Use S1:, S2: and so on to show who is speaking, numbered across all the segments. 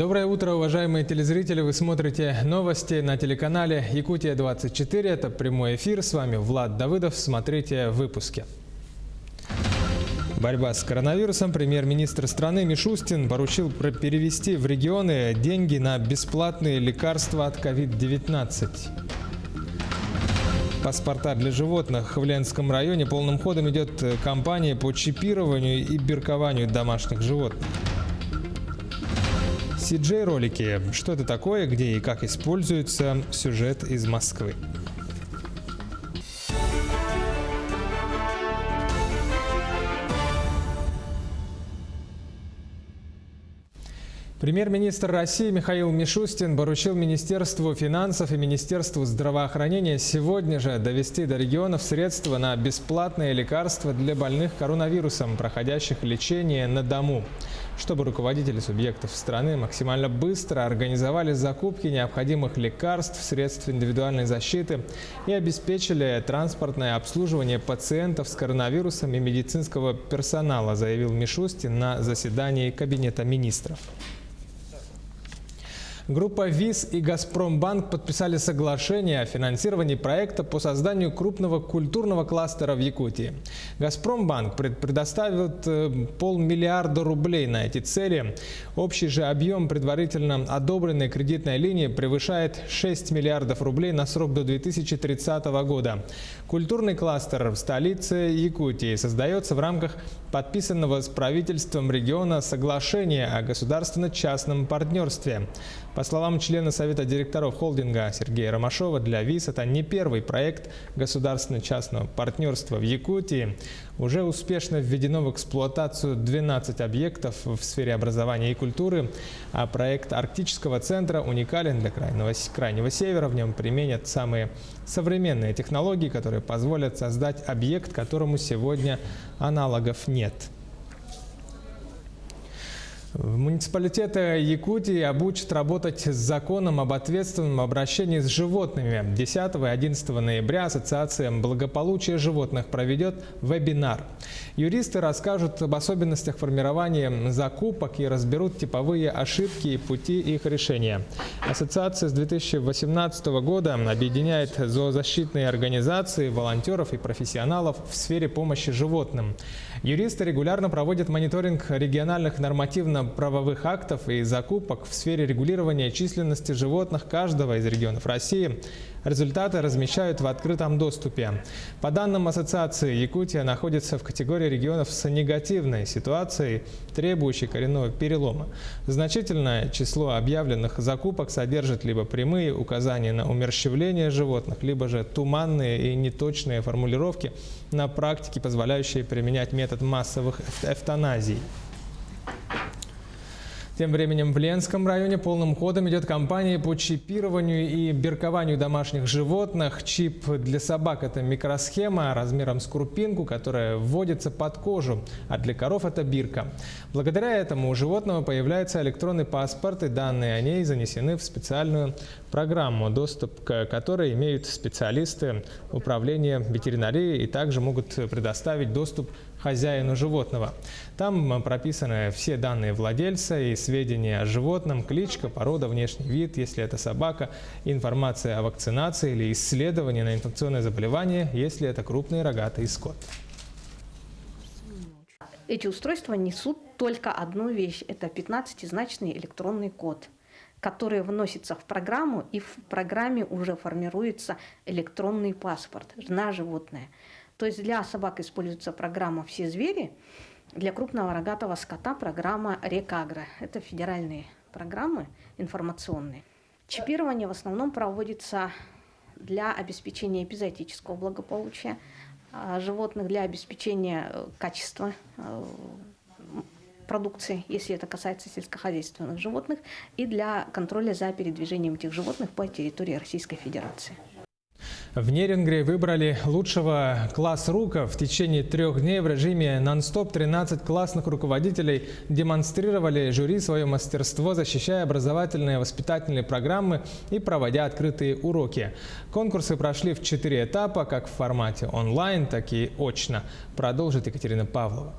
S1: Доброе утро, уважаемые телезрители! Вы смотрите новости на телеканале Якутия-24. Это прямой эфир. С вами Влад Давыдов. Смотрите в выпуске. Борьба с коронавирусом. Премьер-министр страны Мишустин поручил перевести в регионы деньги на бесплатные лекарства от COVID-19. Паспорта для животных. В Ленском районе полным ходом идет кампания по чипированию и биркованию домашних животных. CJ-ролики. Что это такое, где и как используется? Сюжет из Москвы. Премьер-министр России Михаил Мишустин поручил Министерству финансов и Министерству здравоохранения сегодня же довести до регионов средства на бесплатные лекарства для больных коронавирусом, проходящих лечение на дому, чтобы руководители субъектов страны максимально быстро организовали закупки необходимых лекарств, средств индивидуальной защиты и обеспечили транспортное обслуживание пациентов с коронавирусом и медицинского персонала, заявил Мишустин на заседании Кабинета министров. Группа ВИЗ и «Газпромбанк» подписали соглашение о финансировании проекта по созданию крупного культурного кластера в Якутии. «Газпромбанк» предоставит 500 миллиона рублей на эти цели. Общий же объем предварительно одобренной кредитной линии превышает 6 миллиардов рублей на срок до 2030 года. Культурный кластер в столице Якутии создается в рамках подписанного с правительством региона соглашения о государственно-частном партнерстве. По словам члена Совета директоров холдинга Сергея Ромашова, для ВИЗ это не первый проект государственно-частного партнерства в Якутии. Уже успешно введено в эксплуатацию 12 объектов в сфере образования и культуры, а проект Арктического центра уникален для Крайнего Севера. В нем применят самые современные технологии, которые позволят создать объект, которому сегодня аналогов нет. Муниципалитеты Якутии обучат работать с законом об ответственном обращении с животными. 10 и 11 ноября Ассоциация благополучия животных проведет вебинар. Юристы расскажут об особенностях формирования закупок и разберут типовые ошибки и пути их решения. Ассоциация с 2018 года объединяет зоозащитные организации, волонтеров и профессионалов в сфере помощи животным. Юристы регулярно проводят мониторинг региональных нормативно-правовых актов и закупок в сфере регулирования численности животных каждого из регионов России. Результаты размещают в открытом доступе. По данным Ассоциации, Якутия находится в категории регионов с негативной ситуацией, требующей коренного перелома. Значительное число объявленных закупок содержит либо прямые указания на умерщвление животных, либо же туманные и неточные формулировки на практике, позволяющие применять метод массовых эвтаназий. Тем временем в Ленском районе полным ходом идет кампания по чипированию и биркованию домашних животных. Чип для собак – это микросхема размером с крупинку, которая вводится под кожу, а для коров – это бирка. Благодаря этому у животного появляется электронный паспорт, и данные о ней занесены в специальную программу, доступ к которой имеют специалисты управления ветеринарии и также могут предоставить доступ хозяину животного. Там прописаны все данные владельца и сведения о животном, кличка, порода, внешний вид, если это собака, информация о вакцинации или исследование на инфекционное заболевание, если это крупный рогатый скот.
S2: Эти устройства несут только одну вещь – это 15-значный электронный код, который вносится в программу, и в программе уже формируется электронный паспорт на животное. То есть для собак используется программа «Все звери», для крупного рогатого скота программа «Рекагра». Это федеральные программы информационные. Чипирование в основном проводится для обеспечения эпизоотического благополучия животных, для обеспечения качества продукции, если это касается сельскохозяйственных животных, и для контроля за передвижением этих животных по территории Российской Федерации.
S1: В Нерингре выбрали лучшего класс-рука. В течение 3 дней в режиме нон-стоп 13 классных руководителей демонстрировали жюри свое мастерство, защищая образовательные и воспитательные программы и проводя открытые уроки. Конкурсы прошли в 4 этапа, как в формате онлайн, так и очно. Продолжит Екатерина Павлова.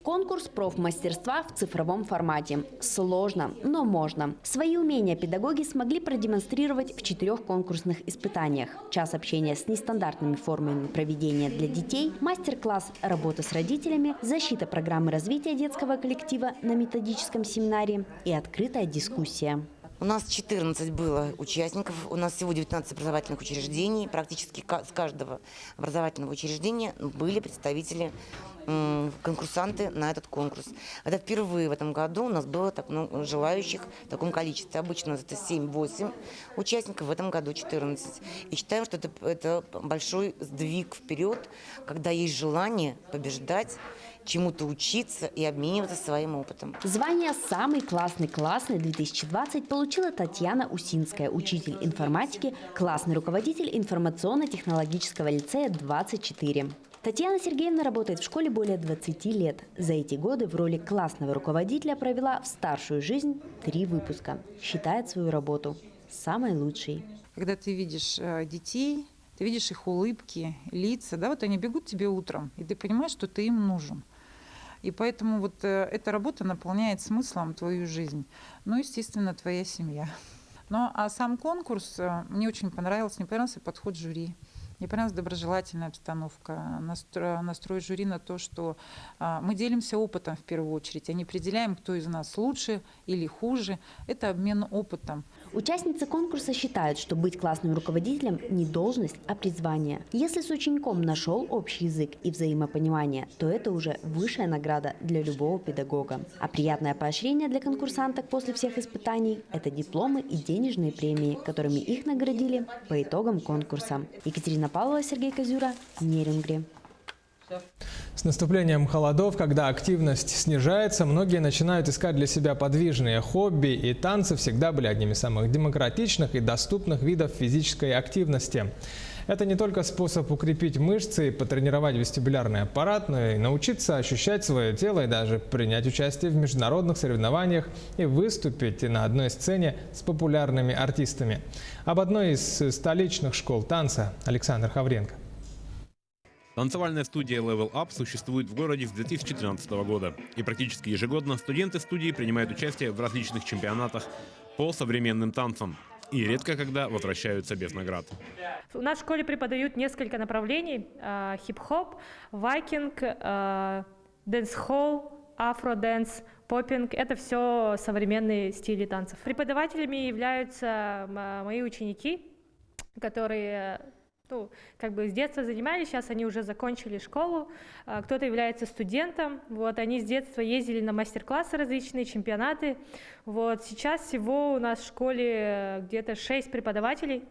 S3: Конкурс профмастерства в цифровом формате. Сложно, но можно. Свои умения педагоги смогли продемонстрировать в 4 конкурсных испытаниях. Час общения с нестандартными формами проведения для детей, мастер-класс «Работа с родителями», защита программы развития детского коллектива на методическом семинаре и открытая дискуссия.
S4: У нас 14 было участников, у нас всего 19 образовательных учреждений. Практически с каждого образовательного учреждения были представители, конкурсанты на этот конкурс. Это впервые в этом году у нас было так много желающих в таком количестве. Обычно у нас это 7-8 участников, в этом году 14. И считаем, что это большой сдвиг вперед, когда есть желание побеждать, чему-то учиться и обмениваться своим опытом.
S3: Звание «Самый классный 2020 получила Татьяна Усинская, учитель информатики, классный руководитель информационно-технологического лицея 24. Татьяна Сергеевна работает в школе более 20 лет. За эти годы в роли классного руководителя провела в старшую жизнь 3 выпуска. Считает свою работу самой лучшей.
S5: Когда ты видишь детей, ты видишь их улыбки, лица, да, вот они бегут тебе утром, и ты понимаешь, что ты им нужен. И поэтому вот эта работа наполняет смыслом твою жизнь. Ну, естественно, твоя семья. Ну, а сам конкурс мне очень понравился. Мне понравился подход жюри. Мне понравилась доброжелательная обстановка, настрой жюри на то, что мы делимся опытом в первую очередь, а не определяем, кто из нас лучше или хуже. Это обмен опытом.
S3: Участницы конкурса считают, что быть классным руководителем не должность, а призвание. Если с учеником нашел общий язык и взаимопонимание, то это уже высшая награда для любого педагога. А приятное поощрение для конкурсанток после всех испытаний – это дипломы и денежные премии, которыми их наградили по итогам конкурса. Екатерина Павлова, Сергей Козюра, Нерюнгри.
S1: С наступлением холодов, когда активность снижается, многие начинают искать для себя подвижные хобби, и танцы всегда были одними из самых демократичных и доступных видов физической активности. Это не только способ укрепить мышцы и потренировать вестибулярный аппарат, но и научиться ощущать свое тело и даже принять участие в международных соревнованиях и выступить на одной сцене с популярными артистами. Об одной из столичных школ танца Александр Хавренко.
S6: Танцевальная студия Level Up существует в городе с 2013 года. И практически ежегодно студенты студии принимают участие в различных чемпионатах по современным танцам. И редко когда возвращаются без наград.
S7: У нас в школе преподают несколько направлений. Хип-хоп, вайкинг, дэнс-холл, афро-дэнс, поппинг. Это все современные стили танцев. Преподавателями являются мои ученики, которые с детства занимались, сейчас они уже закончили школу, кто-то является студентом, они с детства ездили на мастер-классы различные, чемпионаты, сейчас всего у нас в школе где-то 6 преподавателей,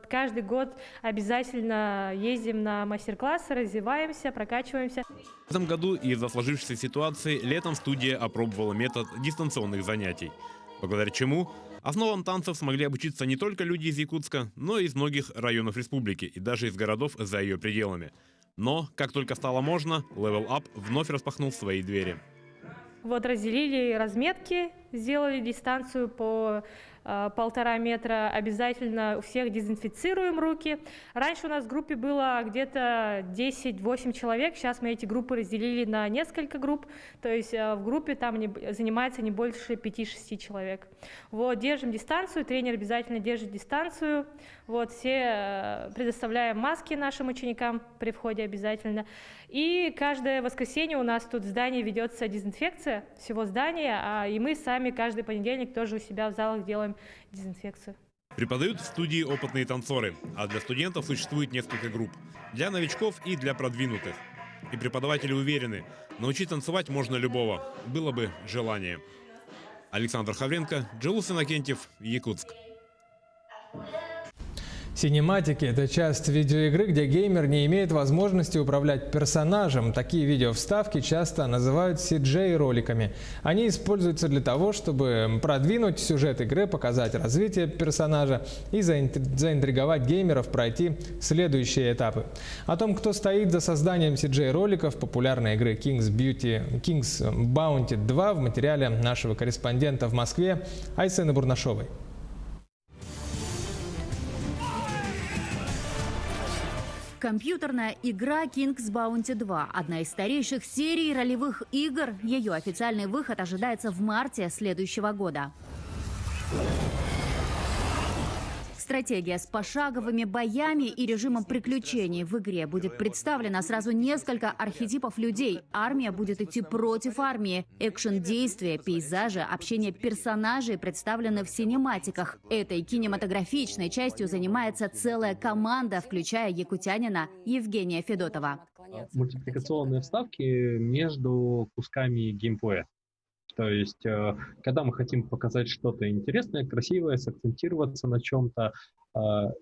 S7: каждый год обязательно ездим на мастер-классы, развиваемся, прокачиваемся.
S6: В этом году из-за сложившейся ситуации летом студия опробовала метод дистанционных занятий, благодаря чему основам танцев смогли обучиться не только люди из Якутска, но и из многих районов республики и даже из городов за ее пределами. Но, как только стало можно, Level Up вновь распахнул свои двери.
S7: Разделили разметки, сделали дистанцию по 1,5 метра, обязательно у всех дезинфицируем руки. Раньше у нас в группе было где-то 10-8 человек, сейчас мы эти группы разделили на несколько групп, то есть в группе там занимается не больше 5-6 человек. Держим дистанцию, тренер обязательно держит дистанцию, все предоставляем маски нашим ученикам при входе обязательно. И каждое воскресенье у нас тут в здании ведется дезинфекция всего здания, и мы сами каждый понедельник тоже у себя в залах делаем дезинфекцию.
S6: Преподают в студии опытные танцоры, а для студентов существует несколько групп. Для новичков и для продвинутых. И преподаватели уверены, научить танцевать можно любого, было бы желание. Александр Хавренко, Джелус Иннокентьев, Якутск.
S1: Синематики – это часть видеоигры, где геймер не имеет возможности управлять персонажем. Такие видеовставки часто называют CGI-роликами. Они используются для того, чтобы продвинуть сюжет игры, показать развитие персонажа и заинтриговать геймеров пройти следующие этапы. О том, кто стоит за созданием CGI-роликов популярной игры King's Bounty 2 в материале нашего корреспондента в Москве Айсены Бурнашовой.
S8: Компьютерная игра King's Bounty 2 – одна из старейших серий ролевых игр. Ее официальный выход ожидается в марте следующего года. Стратегия с пошаговыми боями и режимом приключений. В игре будет представлено сразу несколько архетипов людей. Армия будет идти против армии. Экшн-действия, пейзажи, общение персонажей представлены в синематиках. Этой кинематографичной частью занимается целая команда, включая якутянина Евгения Федотова.
S9: Мультипликационные вставки между кусками геймплея. То есть, когда мы хотим показать что-то интересное, красивое, сакцентироваться на чем-то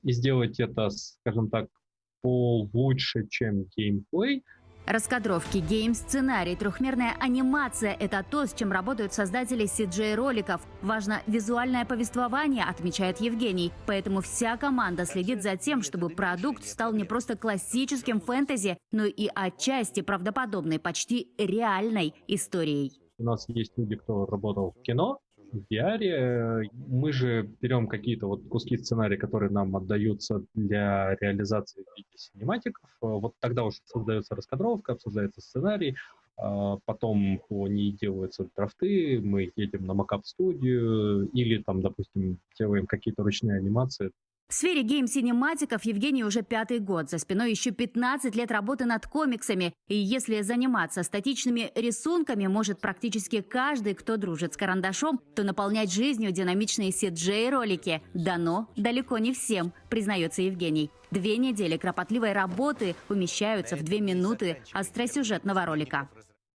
S9: и сделать это, скажем так, лучше, чем геймплей.
S8: Раскадровки, гейм-сценарий, трехмерная анимация – это то, с чем работают создатели CGI-роликов. Важно визуальное повествование, отмечает Евгений. Поэтому вся команда следит за тем, чтобы продукт стал не просто классическим фэнтези, но и отчасти правдоподобной, почти реальной историей.
S9: У нас есть люди, кто работал в кино, в VR. Мы же берем какие-то вот куски сценария, которые нам отдаются для реализации в виде синематиков. Вот тогда уже создается раскадровка, обсуждается сценарий, потом по ней делаются драфты, мы едем на макап-студию или там, допустим, делаем какие-то ручные анимации.
S8: В сфере гейм-синематиков Евгений уже 5-й год. За спиной еще 15 лет работы над комиксами. И если заниматься статичными рисунками может практически каждый, кто дружит с карандашом, то наполнять жизнью динамичные CGI-ролики дано далеко не всем, признается Евгений. 2 недели кропотливой работы умещаются в 2 минуты остросюжетного ролика.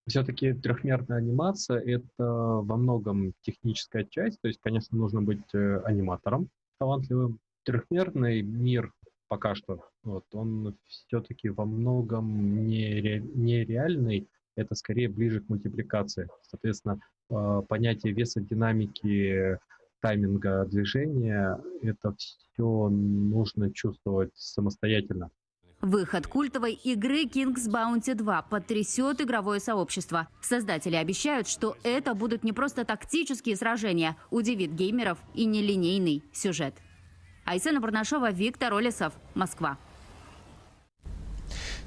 S9: Все-таки трехмерная анимация – это во многом техническая часть. То есть, конечно, нужно быть аниматором талантливым. Трехмерный мир пока что, он все-таки во многом нереальный, это скорее ближе к мультипликации. Соответственно, понятие веса, динамики, тайминга движения, это все нужно чувствовать самостоятельно.
S8: Выход культовой игры King's Bounty 2 потрясет игровое сообщество. Создатели обещают, что это будут не просто тактические сражения, удивит геймеров и нелинейный сюжет. Айсена Барнашова, Виктор Олесов, Москва.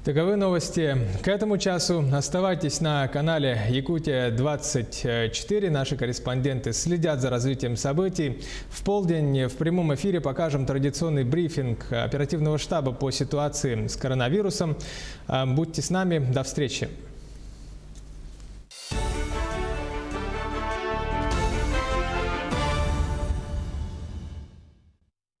S1: Таковы новости к этому часу. Оставайтесь на канале Якутия-24. Наши корреспонденты следят за развитием событий. В полдень в прямом эфире покажем традиционный брифинг оперативного штаба по ситуации с коронавирусом. Будьте с нами. До встречи.